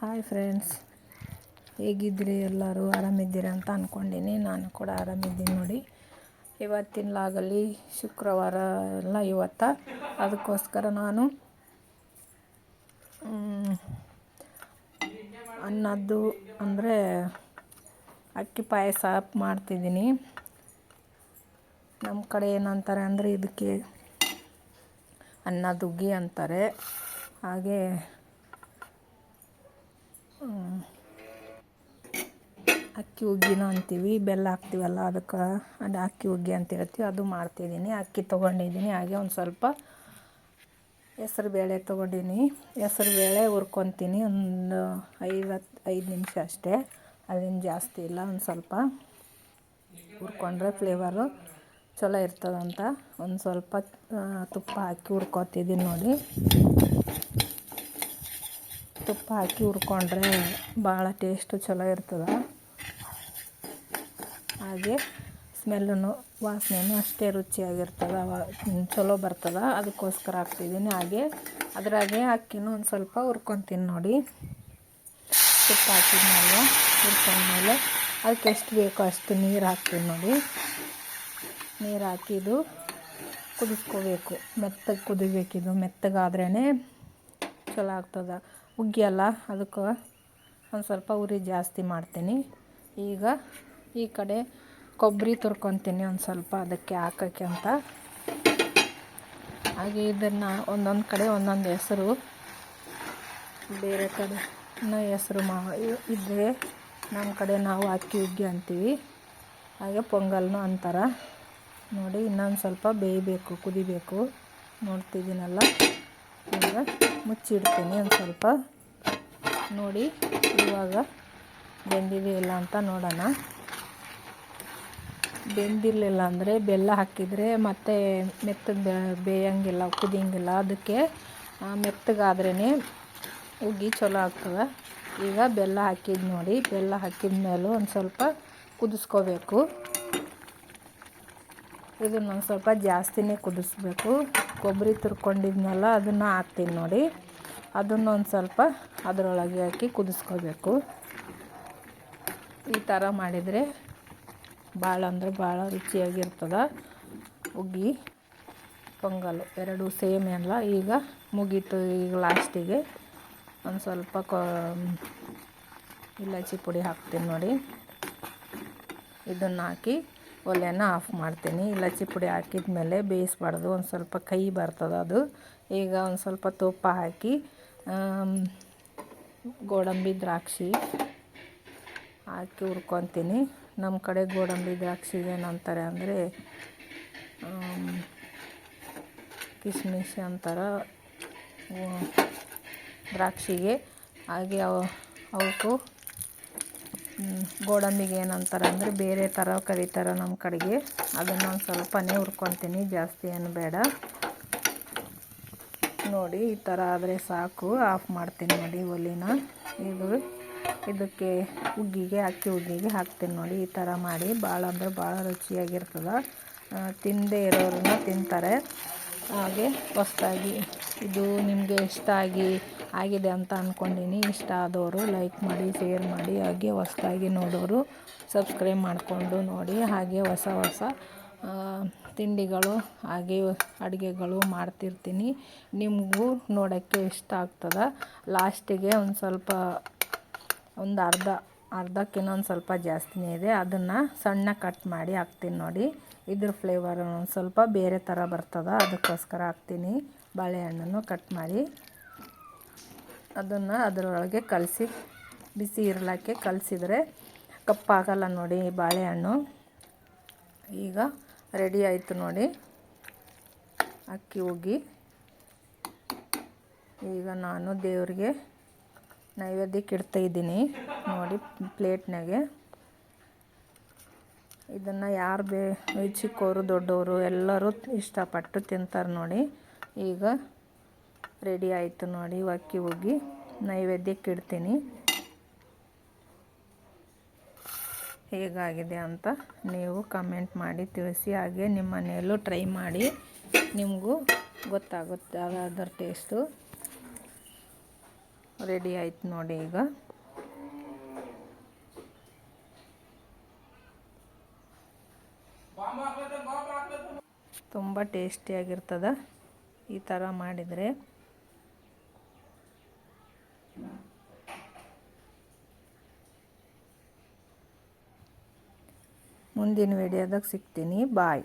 Hi friends, ಹೇಗಿದ್ದೀರಿ? ಎಲ್ಲರೂ ಆರಾಮಿದ್ದೀರಿ ಅಂತ ಅಂದ್ಕೊಂಡಿನಿ. ನಾನು ಕೂಡ ಆರಾಮಿದ್ದೀನಿ ನೋಡಿ. ಇವತ್ತಿನ ಲಾಗಲ್ಲಿ ಶುಕ್ರವಾರ ಎಲ್ಲ ಇವತ್ತು, ಅದಕ್ಕೋಸ್ಕರ ನಾನು ಅನ್ನದ್ದು ಅಂದರೆ ಅಕ್ಕಿ ಪಾಯಸ ಮಾಡ್ತಿದ್ದೀನಿ. ನಮ್ಮ ಕಡೆ ಏನಂತಾರೆ ಅಂದರೆ ಇದಕ್ಕೆ ಅನ್ನದುಗ್ಗಿ ಅಂತಾರೆ. ಹಾಗೆ ಅಕ್ಕಿ ಹುಗ್ಗಿನೂ ಅಂತೀವಿ, ಬೆಲ್ಲ ಹಾಕ್ತೀವಲ್ಲ ಅದಕ್ಕೆ ಅದು ಅಕ್ಕಿ ಹುಗ್ಗಿ ಅಂತ ಹೇಳ್ತೀವಿ. ಅದು ಮಾಡ್ತಿದ್ದೀನಿ. ಅಕ್ಕಿ ತೊಗೊಂಡಿದ್ದೀನಿ. ಹಾಗೆ ಒಂದು ಸ್ವಲ್ಪ ಹೆಸರು ಬೇಳೆ ತೊಗೊಂಡಿನಿ. ಹೆಸರು ಬೇಳೆ ಹುರ್ಕೊತೀನಿ. ಒಂದು 5 ನಿಮಿಷ ಅಷ್ಟೇ, ಅದೇನು ಜಾಸ್ತಿ ಇಲ್ಲ. ಒಂದು ಸ್ವಲ್ಪ ಹುರ್ಕೊಂಡ್ರೆ ಫ್ಲೇವರು ಚಲೋ ಇರ್ತದಂತ ಒಂದು ಸ್ವಲ್ಪ ತುಪ್ಪ ಹಾಕಿ ಹುರ್ಕೊತಿದ್ದೀನಿ ನೋಡಿ. ತುಪ್ಪ ಹಾಕಿ ಹುರ್ಕೊಂಡ್ರೆ ಭಾಳ ಟೇಸ್ಟು ಚಲೋ ಇರ್ತದೆ. ಹಾಗೆ ಸ್ಮೆಲ್ಲೂ ವಾಸನೆಯೂ ಅಷ್ಟೇ ರುಚಿಯಾಗಿರ್ತದೆ, ಚಲೋ ಬರ್ತದೆ. ಅದಕ್ಕೋಸ್ಕರ ಹಾಕ್ತಿದ್ದೀನಿ. ಹಾಗೆ ಅದ್ರಾಗೆ ಅಕ್ಕಿನೂ ಒಂದು ಸ್ವಲ್ಪ ಹುರ್ಕೊತೀನಿ ನೋಡಿ. ತುಪ್ಪ ಹಾಕಿದ್ಮೇಲೆ ಹುರ್ಕೊಂಡ್ಮೇಲೆ ಅದಕ್ಕೆ ಎಷ್ಟು ಬೇಕೋ ಅಷ್ಟು ನೀರು ಹಾಕ್ತೀನಿ ನೋಡಿ. ನೀರು ಹಾಕಿದ್ದು ಕುದಿಸ್ಕೋಬೇಕು. ಮೆತ್ತಗೆ ಕುದಿಬೇಕಿದು. ಮೆತ್ತಗಾದ್ರೇ ಚಲೋ ಆಗ್ತದೆ. ಹುಗ್ಗಿ ಅಲ್ಲ, ಅದಕ್ಕೆ ಒಂದು ಸ್ವಲ್ಪ ಉರಿ ಜಾಸ್ತಿ ಮಾಡ್ತೀನಿ. ಈಗ ಈ ಕಡೆ ಕೊಬ್ಬರಿ ತುರ್ಕೊತೀನಿ ಒಂದು ಸ್ವಲ್ಪ ಅದಕ್ಕೆ ಹಾಕೋಕ್ಕೆ ಅಂತ. ಹಾಗೆ ಇದನ್ನು ಒಂದೊಂದು ಕಡೆ ಒಂದೊಂದು ಹೆಸರು, ಬೇರೆ ಕಡೆ ಹೆಸರು ಇದ್ದರೆ ನಮ್ಮ ಕಡೆ ನಾವು ಅಕ್ಕಿ ಹುಗ್ಗಿ ಅಂತೀವಿ. ಹಾಗೆ ಪೊಂಗಲ್ನು ಅಂತಾರೆ ನೋಡಿ. ಇನ್ನೊಂದು ಸ್ವಲ್ಪ ಬೇಯಬೇಕು, ಕುದಿಬೇಕು. ನೋಡ್ತಿದ್ದೀನಲ್ಲ, ಈಗ ಮುಚ್ಚಿಡ್ತೀನಿ ಒಂದು ಸ್ವಲ್ಪ. ನೋಡಿ ಇವಾಗ ಬೆಂದಿದೆ ಇಲ್ಲ ಅಂತ ನೋಡೋಣ. ಬೆಂದಿರಲಿಲ್ಲ ಅಂದರೆ ಬೆಲ್ಲ ಹಾಕಿದರೆ ಮತ್ತೆ ಮೆತ್ತಗೆ ಬೇಯೋಂಗಿಲ್ಲ, ಕುದಿಯೋಂಗಿಲ್ಲ. ಅದಕ್ಕೆ ಮೆತ್ತಗಾದ್ರೇ ಹುಗ್ಗಿ ಚಲೋ ಆಗ್ತದೆ. ಈಗ ಬೆಲ್ಲ ಹಾಕಿದ್ದು ನೋಡಿ. ಬೆಲ್ಲ ಹಾಕಿದ ಮೇಲೂ ಒಂದು ಸ್ವಲ್ಪ ಕುದಿಸ್ಕೋಬೇಕು. ಇದನ್ನೊಂದು ಸ್ವಲ್ಪ ಜಾಸ್ತಿನೇ ಕುದಿಸ್ಬೇಕು. ಕೊಬ್ಬರಿ ತುರ್ಕೊಂಡಿದ್ನಲ್ಲ ಅದನ್ನು ಹಾಕ್ತೀನಿ ನೋಡಿ. ಅದನ್ನೊಂದು ಸ್ವಲ್ಪ ಅದರೊಳಗೆ ಹಾಕಿ ಕುದಿಸ್ಕೋಬೇಕು. ಈ ಥರ ಮಾಡಿದರೆ ಭಾಳ ಅಂದರೆ ಭಾಳ ರುಚಿಯಾಗಿರ್ತದೆ ಹುಗ್ಗಿ ಪೊಂಗಲ್ಲು ಎರಡೂ ಸೇಮ್ ಎಲ್ಲ. ಈಗ ಮುಗೀತು. ಈಗ ಲಾಸ್ಟಿಗೆ ಒಂದು ಸ್ವಲ್ಪ ಇಲಾಚಿ ಪುಡಿ ಹಾಕ್ತೀನಿ ನೋಡಿ. ಇದನ್ನು ಹಾಕಿ ಒಲೆನ ಆಫ್ ಮಾಡ್ತೀನಿ. ಇಲಾಚಿ ಪುಡಿ ಹಾಕಿದ ಮೇಲೆ ಬೇಯಿಸ್ಬಾರ್ದು, ಒಂದು ಸ್ವಲ್ಪ ಕಹಿ ಬರ್ತದೆ ಅದು. ಈಗ ಒಂದು ಸ್ವಲ್ಪ ತುಪ್ಪ ಹಾಕಿ ಗೋಡಂಬಿ ದ್ರಾಕ್ಷಿ ಹಾಕಿ ಹುರ್ಕೊತೀನಿ. ನಮ್ಮ ಕಡೆ ಗೋಡಂಬಿ ದ್ರಾಕ್ಷಿ ಏನಂತಾರೆ ಅಂದರೆ ಕಿಸ್ಮಿಸ್ ಅಂತಾರೆ ದ್ರಾಕ್ಷಿಗೆ. ಹಾಗೆ ಅವಕ್ಕೂ ಗೋಡಂಬಿಗೆ ಏನಂತಾರೆ ಅಂದರೆ ಬೇರೆ ಥರ ಕರೀತಾರೆ ನಮ್ಮ ಕಡೆಗೆ. ಅದನ್ನು ಒಂದು ಸ್ವಲ್ಪನೇ ಹುರ್ಕೊತೀನಿ, ಜಾಸ್ತಿ ಏನು ಬೇಡ ನೋಡಿ. ಈ ಥರ ಆದರೆ ಸಾಕು. ಆಫ್ ಮಾಡ್ತೀನಿ ನೋಡಿ ಒಲಿನ. ಇದಕ್ಕೆ ಹುಗ್ಗಿಗೆ, ಅಕ್ಕಿ ಹುಗ್ಗಿಗೆ ಹಾಕ್ತೀನಿ ನೋಡಿ. ಈ ಥರ ಮಾಡಿ ಭಾಳ ಅಂದರೆ ಭಾಳ ರುಚಿಯಾಗಿರ್ತದೆ. ತಿನ್ನದೇ ಇರೋರನ್ನ ತಿಂತಾರೆ. ಹಾಗೆ ಹೊಸ್ದಾಗಿ ಇದು ನಿಮಗೆ ಇಷ್ಟ ಆಗಿದೆ ಅಂತ ಅಂದ್ಕೊಂಡಿನಿ. ಇಷ್ಟ ಆದವರು ಲೈಕ್ ಮಾಡಿ, ಶೇರ್ ಮಾಡಿ. ಹಾಗೆ ಹೊಸ್ದಾಗಿ ನೋಡೋರು ಸಬ್ಸ್ಕ್ರೈಬ್ ಮಾಡಿಕೊಂಡು ನೋಡಿ. ಹಾಗೆ ಹೊಸ ಹೊಸ ತಿಂಡಿಗಳು ಹಾಗೆ ಅಡುಗೆಗಳು ಮಾಡ್ತಿರ್ತೀನಿ. ನಿಮಗೂ ನೋಡೋಕ್ಕೆ ಇಷ್ಟ ಆಗ್ತದೆ. ಲಾಸ್ಟಿಗೆ ಒಂದು ಸ್ವಲ್ಪ ಒಂದು ಅರ್ಧಕ್ಕಿಂತ ಒಂದು ಸ್ವಲ್ಪ ಜಾಸ್ತಿನೇ ಇದೆ. ಅದನ್ನು ಸಣ್ಣ ಕಟ್ ಮಾಡಿ ಹಾಕ್ತೀನಿ ನೋಡಿ. ಇದ್ರ ಫ್ಲೇವರ್ ಒಂದು ಸ್ವಲ್ಪ ಬೇರೆ ಥರ ಬರ್ತದೆ, ಅದಕ್ಕೋಸ್ಕರ ಹಾಕ್ತೀನಿ. ಬಾಳೆಹಣ್ಣನ್ನು ಕಟ್ ಮಾಡಿ ಅದನ್ನು ಅದರೊಳಗೆ ಕಲಸಿ ಬಿಸಿ ಇರಲಿಕ್ಕೆ ಕಲಸಿದ್ರೆ ಕಪ್ಪಾಗಲ್ಲ ನೋಡಿ ಬಾಳೆಹಣ್ಣು. ಈಗ ರೆಡಿ ಆಯಿತು ನೋಡಿ ಅಕ್ಕಿ ಹುಗ್ಗಿ. ಈಗ ನಾನು ದೇವರಿಗೆ ನೈವೇದ್ಯಕ್ಕೆ ಇಡ್ತಾಯಿದ್ದೀನಿ ನೋಡಿ ಪ್ಲೇಟ್ನಾಗೆ. ಇದನ್ನು ಯಾರು ಚಿಕ್ಕವರು ದೊಡ್ಡವರು ಎಲ್ಲರೂ ಇಷ್ಟಪಟ್ಟು ತಿಂತಾರೆ ನೋಡಿ. ಈಗ ರೆಡಿ ಆಯಿತು ನೋಡಿ ಅಕ್ಕಿ ಹುಗ್ಗಿ. ನೈವೇದ್ಯಕ್ಕೆ ಇಡ್ತೀನಿ. ಹೇಗಾಗಿದೆ ಅಂತ ನೀವು ಕಮೆಂಟ್ ಮಾಡಿ ತಿಳಿಸಿ. ಹಾಗೆ ನಿಮ್ಮ ಮನೆಯಲ್ಲೂ ಟ್ರೈ ಮಾಡಿ, ನಿಮಗೂ ಗೊತ್ತಾಗುತ್ತೆ ಅದರ ಟೇಸ್ಟು. ರೆಡಿ ಆಯ್ತು ನೋಡಿ. ಈಗ ತುಂಬ ಟೇಸ್ಟಿಯಾಗಿರ್ತದೆ ಈ ಥರ ಮಾಡಿದರೆ. ಮುಂದಿನ ವಿಡಿಯೋದಾಗ ಸಿಗ್ತೀನಿ. ಬಾಯ್.